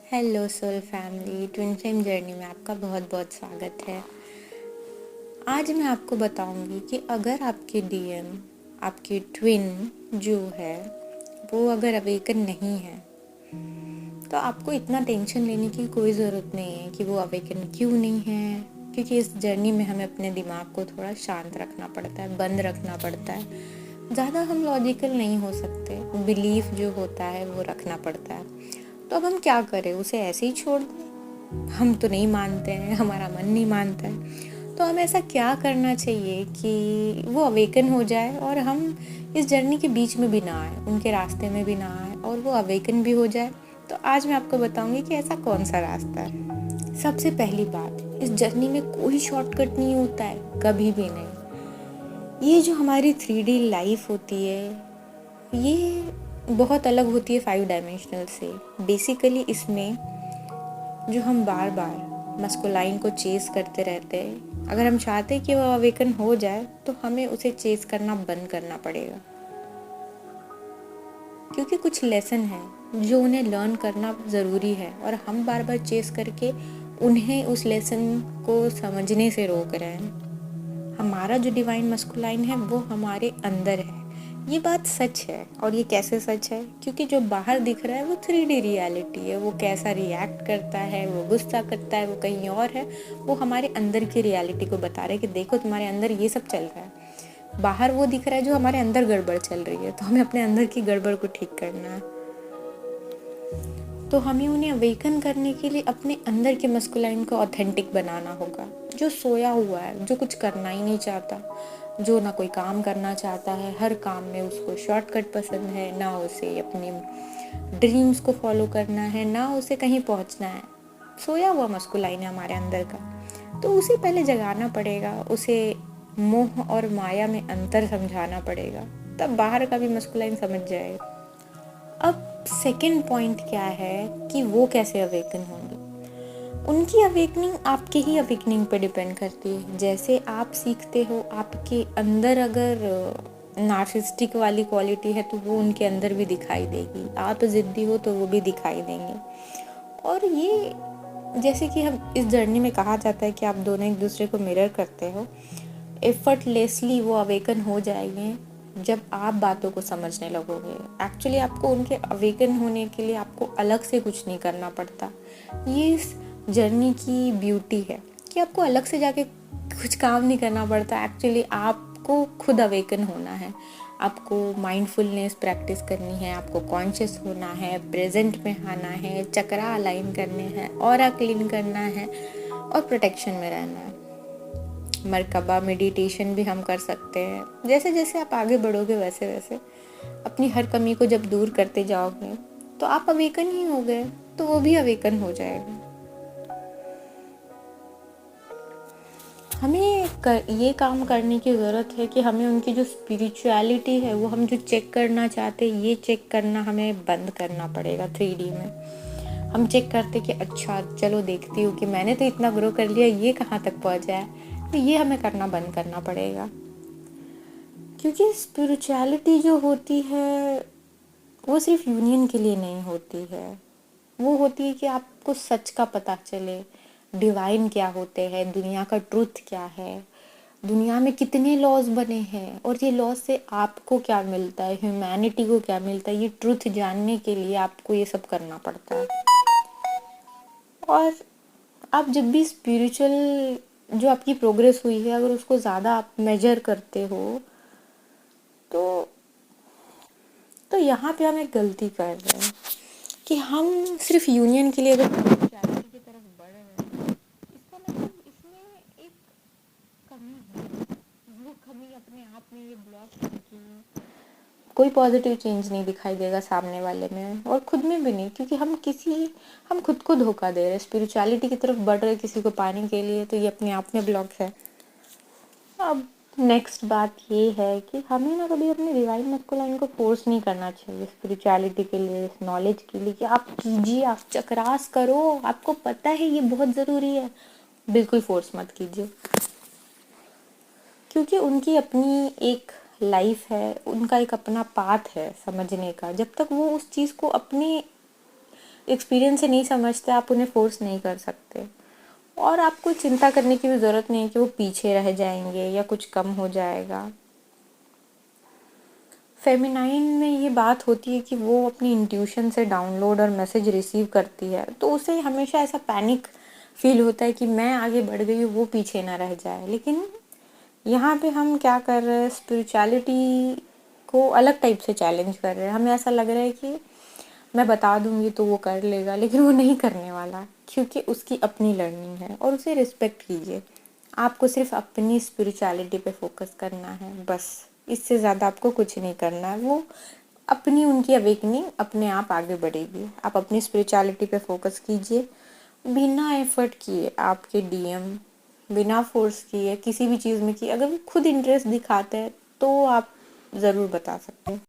Hello soul family, twin flame journey में आपका बहुत बहुत स्वागत है। आज मैं आपको बताऊंगी कि अगर आपके डीएम, आपकी ट्विन जो है वो अगर अवेकन नहीं है तो आपको इतना टेंशन लेने की कोई ज़रूरत नहीं है कि वो अवेकन क्यों नहीं है। क्योंकि इस जर्नी में हमें अपने दिमाग को थोड़ा शांत रखना पड़ता है, बंद रखना पड़ता है। ज़्यादा हम लॉजिकल नहीं हो सकते, बिलीफ जो होता है वो रखना पड़ता है। तो अब हम क्या करें, उसे ऐसे ही छोड़ दें? हम तो नहीं मानते हैं, हमारा मन नहीं मानता है। तो हमें ऐसा क्या करना चाहिए कि वो अवेकन हो जाए और हम इस जर्नी के बीच में भी ना आए, उनके रास्ते में भी ना आए और वो अवेकन भी हो जाए। तो आज मैं आपको बताऊंगी कि ऐसा कौन सा रास्ता है। सबसे पहली बात, इस जर्नी में कोई शॉर्टकट नहीं होता है, कभी भी नहीं। ये जो हमारी 3D लाइफ होती है ये बहुत अलग होती है 5 डायमेंशनल से। बेसिकली इसमें जो हम बार बार मस्कुलाइन को चेस करते रहते हैं, अगर हम चाहते हैं कि वो अवेकन हो जाए तो हमें उसे चेस करना बंद करना पड़ेगा। क्योंकि कुछ लेसन है जो उन्हें लर्न करना ज़रूरी है और हम बार बार चेस करके उन्हें उस लेसन को समझने से रोक रहे हैं। हमारा जो डिवाइन मस्कुलाइन है वो हमारे अंदर है। ये बात सच है। और ये कैसे सच है? क्योंकि जो बाहर दिख रहा है वो 3D रियलिटी है। वो कैसा रिएक्ट करता है, वो गुस्सा करता है, वो कहीं और है, वो हमारे अंदर की रियलिटी को बता रहा है कि देखो तुम्हारे अंदर ये सब चल रहा है। बाहर वो दिख रहा है जो हमारे अंदर गड़बड़ चल रही है, तो हमें अपने अंदर की गड़बड़ को ठीक करना है। तो हमें उन्हें अवेकन करने के लिए अपने अंदर के मस्कुलाइन को ऑथेंटिक बनाना होगा। जो सोया हुआ है, जो कुछ करना ही नहीं चाहता, जो ना कोई काम करना चाहता है, हर काम में उसको शॉर्टकट पसंद है, ना उसे अपनी ड्रीम्स को फॉलो करना है, ना उसे कहीं पहुंचना है। सोया हुआ मस्कुलाइन है हमारे अंदर का। तो उसे पहले जगाना पड़ेगा, उसे मोह और माया में अंतर समझाना पड़ेगा, तब बाहर का भी मस्कुलाइन समझ जाएगा। अब सेकंड पॉइंट क्या है कि वो कैसे अवेकन होंगे। उनकी अवेकनिंग आपके ही अवेकनिंग पे डिपेंड करती है। जैसे आप सीखते हो, आपके अंदर अगर नार्सिसिस्टिक वाली क्वालिटी है तो वो उनके अंदर भी दिखाई देगी। आप जिद्दी हो तो वो भी दिखाई देंगे। और ये जैसे कि हम इस जर्नी में कहा जाता है कि आप दोनों एक दूसरे को मिरर करते हो। एफर्टलेसली वो अवेकन हो जाएंगे जब आप बातों को समझने लगोगे। एक्चुअली आपको उनके अवेकन होने के लिए आपको अलग से कुछ नहीं करना पड़ता। ये इस जर्नी की ब्यूटी है कि आपको अलग से जाके कुछ काम नहीं करना पड़ता। एक्चुअली आपको खुद अवेकन होना है। आपको माइंडफुलनेस प्रैक्टिस करनी है, आपको कॉन्शियस होना है, प्रेजेंट में आना है, चक्रा अलाइन करने हैं, ऑरा क्लीन करना है और प्रोटेक्शन में रहना है। मरकबा मेडिटेशन भी हम कर सकते हैं। जैसे जैसे आप आगे बढ़ोगे वैसे वैसे अपनी हर कमी को जब दूर करते जाओगे तो आप अवेकन ही हो गए, तो वो भी अवेकन हो जाएगा। ये काम करने की ज़रूरत है कि हमें उनकी जो स्पिरिचुअलिटी है वो हम जो चेक करना चाहते हैं, ये चेक करना हमें बंद करना पड़ेगा 3D में। हम चेक करते कि अच्छा चलो देखती हूँ कि मैंने तो इतना ग्रो कर लिया, ये कहाँ तक पहुँचा है, तो ये हमें करना बंद करना पड़ेगा। क्योंकि स्पिरिचुअलिटी जो होती है वो सिर्फ यूनियन के लिए नहीं होती है। वो होती है कि आपको सच का पता चले, डिवाइन क्या होते हैं, दुनिया का ट्रुथ क्या है, दुनिया में कितने लॉज बने हैं और ये लॉज से आपको क्या मिलता है, ह्यूमैनिटी को क्या मिलता है। ये ट्रुथ जानने के लिए आपको ये सब करना पड़ता है। और आप जब भी स्पिरिचुअल जो आपकी प्रोग्रेस हुई है अगर उसको ज़्यादा आप मेजर करते हो तो यहाँ पे हम एक गलती कर रहे हैं कि हम सिर्फ यूनियन के लिए अगर स्पिरिचुअलिटी की तरफ बढ़ रहे हैं, इसका मतलब इसमें एक कमी है। वो कमी अपने आप में ये ब्लॉक है कि कोई पॉजिटिव चेंज नहीं दिखाई देगा सामने वाले में और खुद में भी नहीं। क्योंकि हम खुद को धोखा दे रहे हैं। स्पिरिचुअलिटी की तरफ बढ़ रहे किसी को पाने के लिए, तो ये अपने आप में ब्लॉक है। अब नेक्स्ट बात ये है कि हमें ना कभी अपने डिवाइन मस्कुलाइन को फोर्स नहीं करना चाहिए स्पिरिचुअलिटी के लिए, इस नॉलेज के लिए कि आप कीजिए, आप चक्रास करो, आपको पता है ये बहुत ज़रूरी है। बिल्कुल फोर्स मत कीजिए। क्योंकि उनकी अपनी एक लाइफ है, उनका एक अपना पाथ है समझने का। जब तक वो उस चीज़ को अपने एक्सपीरियंस से नहीं समझते, आप उन्हें फोर्स नहीं कर सकते। और आपको चिंता करने की भी ज़रूरत नहीं है कि वो पीछे रह जाएंगे या कुछ कम हो जाएगा। फेमिनाइन में ये बात होती है कि वो अपनी इंट्यूशन से डाउनलोड और मैसेज रिसीव करती है, तो उसे हमेशा ऐसा पैनिक फील होता है कि मैं आगे बढ़ गई हूँ, वो पीछे ना रह जाए। लेकिन यहाँ पे हम क्या कर रहे हैं, स्पिरिचुअलिटी को अलग टाइप से चैलेंज कर रहे हैं। हमें ऐसा लग रहा है कि मैं बता दूंगी तो वो कर लेगा, लेकिन वो नहीं करने वाला, क्योंकि उसकी अपनी लर्निंग है और उसे रिस्पेक्ट कीजिए। आपको सिर्फ अपनी स्पिरिचुअलिटी पे फोकस करना है, बस। इससे ज़्यादा आपको कुछ नहीं करना है। वो अपनी उनकी अवेकनिंग अपने आप आगे बढ़ेगी। आप अपनी स्पिरिचुअलिटी पे फोकस कीजिए, बिना एफर्ट किए। आपके डीएम बिना फोर्स किए किसी भी चीज़ में किए, अगर वो खुद इंटरेस्ट दिखाते हैं तो आप ज़रूर बता सकते हैं।